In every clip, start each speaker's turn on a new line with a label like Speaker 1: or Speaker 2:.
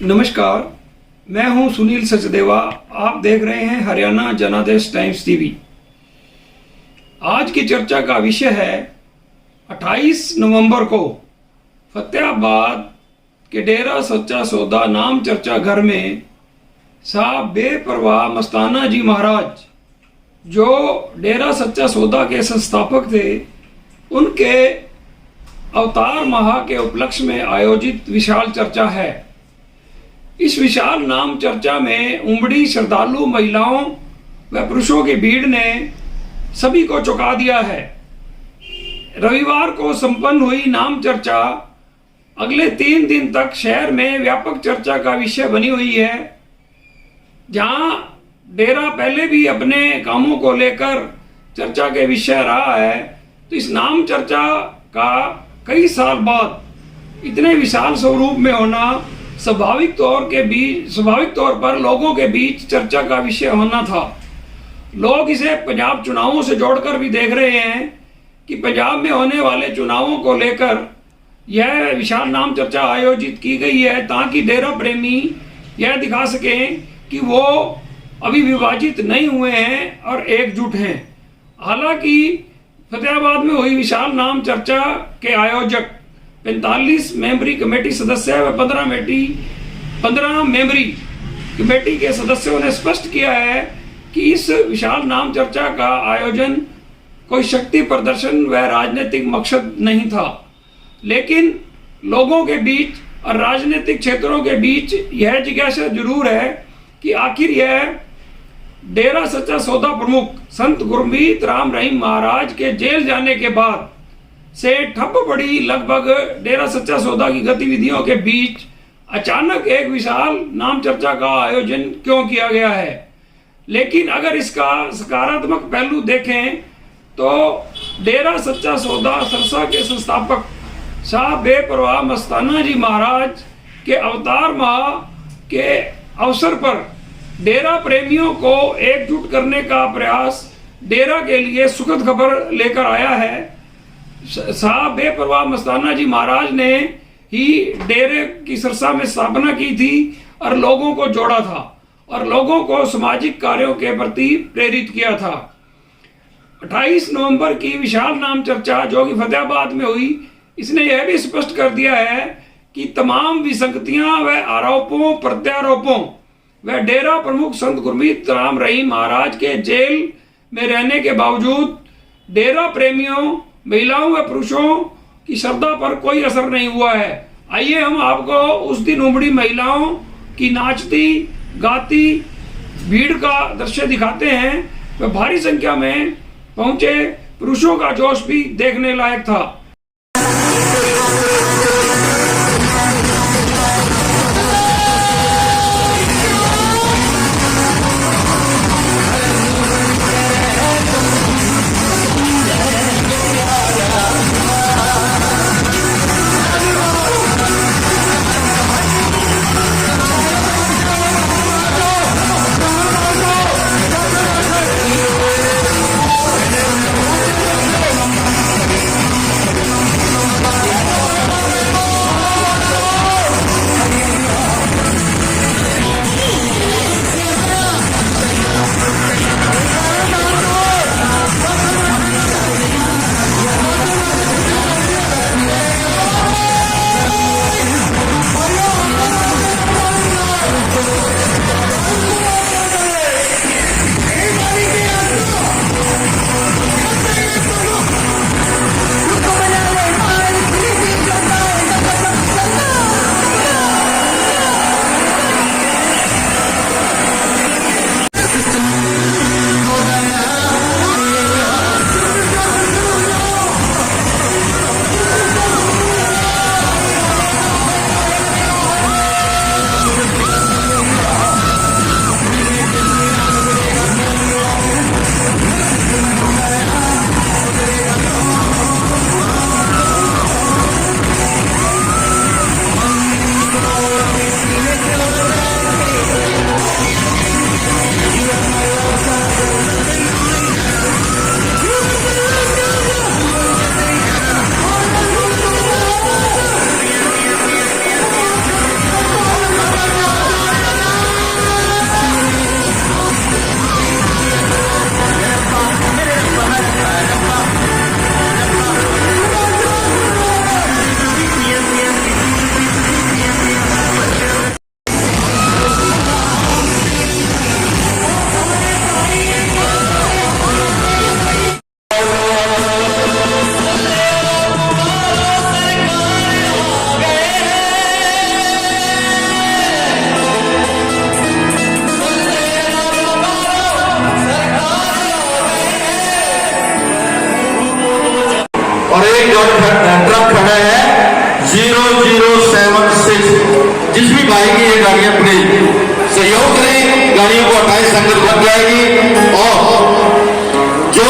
Speaker 1: नमस्कार, मैं हूं सुनील सचदेवा। आप देख रहे हैं हरियाणा जनादेश टाइम्स टीवी। आज की चर्चा का विषय है 28 नवंबर को फतेहाबाद के डेरा सच्चा सौदा नाम चर्चा घर में साहब बेपरवाह मस्ताना जी महाराज, जो डेरा सच्चा सौदा के संस्थापक थे, उनके अवतार माह के उपलक्ष्य में आयोजित विशाल चर्चा है। इस विशाल नाम चर्चा में उमड़ी श्रद्धालु महिलाओं व पुरुषों की भीड़ ने सभी को चौंका दिया है। रविवार को संपन्न हुई नाम चर्चा अगले 3 दिन तक शहर में व्यापक चर्चा का विषय बनी हुई है। जहां डेरा पहले भी अपने कामों को लेकर चर्चा के विषय रहा है, तो इस नाम चर्चा का कई साल बाद इतने विशाल स्वरूप में होना स्वाभाविक तौर पर लोगों के बीच चर्चा का विषय होना था। लोग इसे पंजाब चुनावों से जोड़कर भी देख रहे हैं कि पंजाब में होने वाले चुनावों को लेकर यह विशाल नाम चर्चा आयोजित की गई है, ताकि डेरा प्रेमी यह दिखा सकें कि वो अभी विभाजित नहीं हुए हैं और एकजुट हैं। हालांकि फतेहाबाद में हुई विशाल नाम चर्चा के आयोजक 45 मेंबरी कमेटी सदस्य व 15 मेंबरी कमेटी के सदस्यों ने स्पष्ट किया है कि इस विशाल नाम चर्चा का आयोजन कोई शक्ति प्रदर्शन व राजनीतिक मकसद नहीं था, लेकिन लोगों के बीच और राजनीतिक क्षेत्रों के बीच यह जिज्ञासा जरूर है कि आखिर यह डेरा सच्चा सौदा प्रमुख संत गुरमीत राम रहीम महाराज के जेल जाने के बाद से ठप पड़ी लगभग डेरा सच्चा सौदा की गतिविधियों के बीच अचानक एक विशाल नाम चर्चा का आयोजन क्यों किया गया है। लेकिन अगर इसका सकारात्मक पहलू देखें तो डेरा सच्चा सौदा सरसा के संस्थापक शाह बेपरवाह मस्ताना जी महाराज के अवतार माह के अवसर पर डेरा प्रेमियों को एकजुट करने का प्रयास डेरा के लिए सुखद खबर लेकर आया है। साहब बेपरवाह मस्ताना जी महाराज ने ही डेरे की सरसा में स्थापना की थी और लोगों को जोड़ा था और लोगों को सामाजिक कार्यों के प्रति प्रेरित किया था। 28 नवंबर की विशाल नाम चर्चा जो कि फतेहाबाद में हुई, इसने यह भी स्पष्ट कर दिया है कि तमाम विसंगतियां व आरोपों प्रत्यारोपों व डेरा प्रमुख संत गुरमीत राम रहीम महाराज के जेल में रहने के बावजूद डेरा प्रेमियों, महिलाओं व पुरुषों की श्रद्धा पर कोई असर नहीं हुआ है। आइए हम आपको उस दिन उमड़ी महिलाओं की नाचती गाती भीड़ का दृश्य दिखाते हैं। वह भारी संख्या में पहुंचे पुरुषों का जोश भी देखने लायक था।
Speaker 2: गाड़ियां खुलेगी। सहयोग करें, गाड़ियों को 28 संगत बन जाएगी। और जो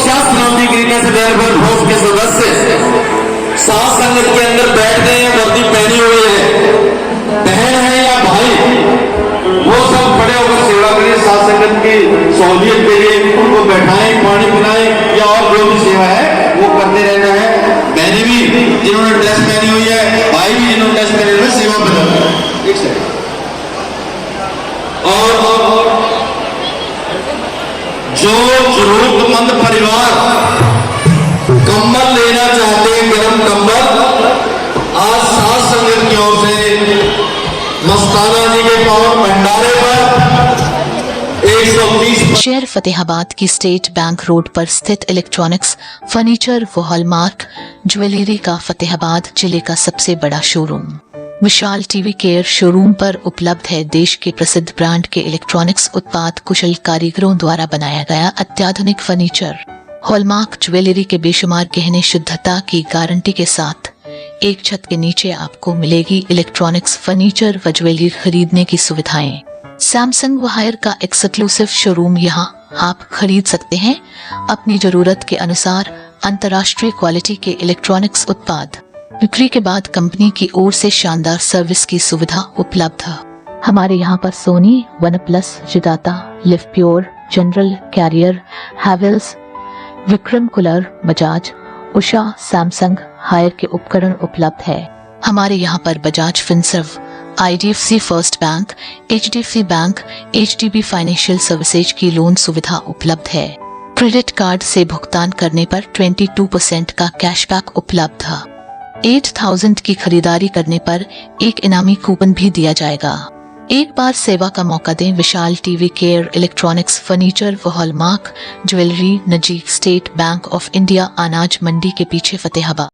Speaker 2: शास्त्रावधि गिरने से बैरबल फोर्स के सदस्य 7 संगत के अंदर बैठ गए हैं, वर्दी पहनी हुई है, बहन है या भाई, वो सब खड़े होकर सेवा करें। 7 संगत की सहूलियत के लिए उनको बैठाएं, पानी पिलाएं या और जो भी सेवा है वो करते रहना है। बहनें भी जिन्होंने ड्रेस पहनी हुई है, भाई भी जिन्होंने ड्रेस पहनी हुई है, सेवा में एक सेकंड। और जो जरूरतमंद परिवार कंबल लेना चाहते हैं, गर्म कंबल, आज 7 संगत की ओर से मस्ताना जी के पावन भंडारे पर 130
Speaker 3: शहर फतेहाबाद की स्टेट बैंक रोड पर स्थित इलेक्ट्रॉनिक्स, फर्नीचर व हॉलमार्क ज्वेलरी का फतेहाबाद जिले का सबसे बड़ा शोरूम विशाल टीवी केयर शोरूम पर उपलब्ध है। देश के प्रसिद्ध ब्रांड के इलेक्ट्रॉनिक्स उत्पाद कुशल कारीगरों द्वारा बनाया गया अत्याधुनिक फर्नीचर, हॉलमार्क ज्वेलरी के बेशुमार गहने शुद्धता की गारंटी के साथ एक छत के नीचे आपको मिलेगी इलेक्ट्रॉनिक्स, फर्नीचर व ज्वेलरी खरीदने की सुविधाएं। सैमसंग व हायर का एक्सक्लूसिव शोरूम यहाँ आप खरीद सकते हैं अपनी जरूरत के अनुसार अंतर्राष्ट्रीय क्वालिटी के इलेक्ट्रॉनिक्स उत्पाद। बिक्री के बाद कंपनी की ओर से शानदार सर्विस की सुविधा उपलब्ध है। हमारे यहाँ पर सोनी, वन प्लस, जिदाता, Livpure, General, Carrier, Havells, Vikram cooler, Bajaj, Usha, Samsung, Haier के उपकरण उपलब्ध है। हमारे यहाँ पर Bajaj Finserv, IDFC first bank, HDFC bank, HDB financial services की लोन सुविधा उपलब्ध है। क्रेडिट कार्ड से भुगतान करने पर 22% का कैशबैक उपलब्ध है। 8000 की खरीदारी करने पर एक इनामी कूपन भी दिया जाएगा। एक बार सेवा का मौका दें। विशाल टीवी केयर इलेक्ट्रॉनिक्स, फर्नीचर व हॉलमार्क ज्वेलरी, नजीक स्टेट बैंक ऑफ इंडिया, अनाज मंडी के पीछे, फतेहाबाद।